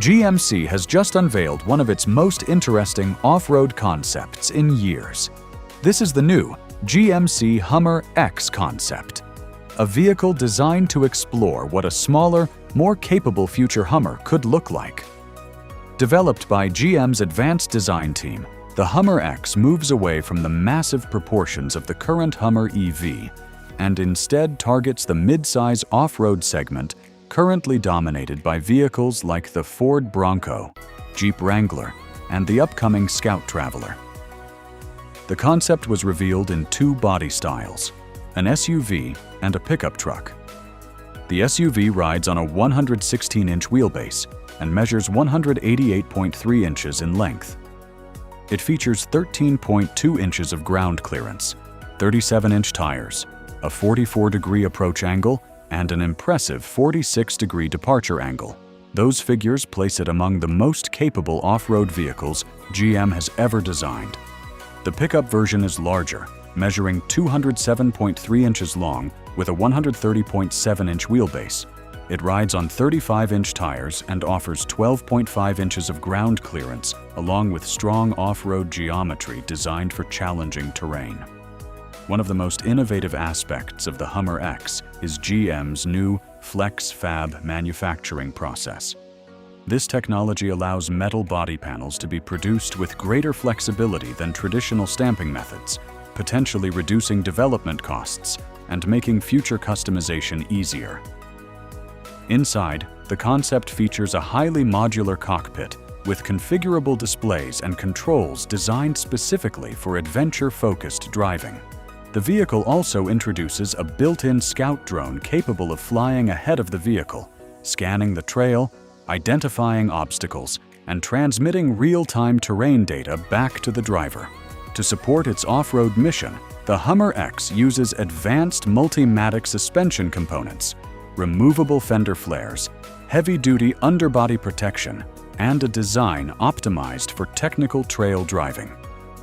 GMC has just unveiled one of its most interesting off-road concepts in years. This is the new GMC Hummer X Concept, a vehicle designed to explore what a smaller, more capable future Hummer could look like. Developed by GM's advanced design team, the Hummer X moves away from the massive proportions of the current Hummer EV and instead targets the mid-size off-road segment currently dominated by vehicles like the Ford Bronco, Jeep Wrangler, and the upcoming Scout Traveler. The concept was revealed in two body styles, an SUV and a pickup truck. The SUV rides on a 116-inch wheelbase and measures 188.3 inches in length. It features 13.2 inches of ground clearance, 37-inch tires, a 44-degree approach angle, and an impressive 46-degree departure angle. Those figures place it among the most capable off-road vehicles GM has ever designed. The pickup version is larger, measuring 207.3 inches long with a 130.7-inch wheelbase. It rides on 35-inch tires and offers 12.5 inches of ground clearance, along with strong off-road geometry designed for challenging terrain. One of the most innovative aspects of the Hummer X is GM's new Flex Fab manufacturing process. This technology allows metal body panels to be produced with greater flexibility than traditional stamping methods, potentially reducing development costs and making future customization easier. Inside, the concept features a highly modular cockpit with configurable displays and controls designed specifically for adventure-focused driving. The vehicle also introduces a built-in scout drone capable of flying ahead of the vehicle, scanning the trail, identifying obstacles, and transmitting real-time terrain data back to the driver. To support its off-road mission, the Hummer X uses advanced Multimatic suspension components, removable fender flares, heavy-duty underbody protection, and a design optimized for technical trail driving.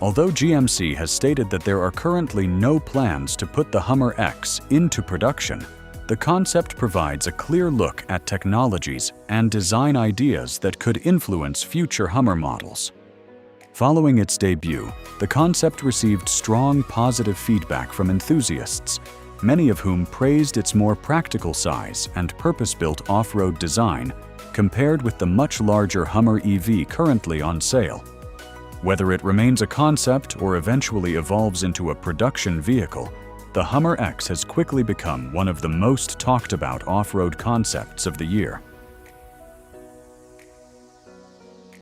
Although GMC has stated that there are currently no plans to put the Hummer X into production, the concept provides a clear look at technologies and design ideas that could influence future Hummer models. Following its debut, the concept received strong positive feedback from enthusiasts, many of whom praised its more practical size and purpose-built off-road design compared with the much larger Hummer EV currently on sale. Whether it remains a concept or eventually evolves into a production vehicle, the Hummer X has quickly become one of the most talked about off-road concepts of the year.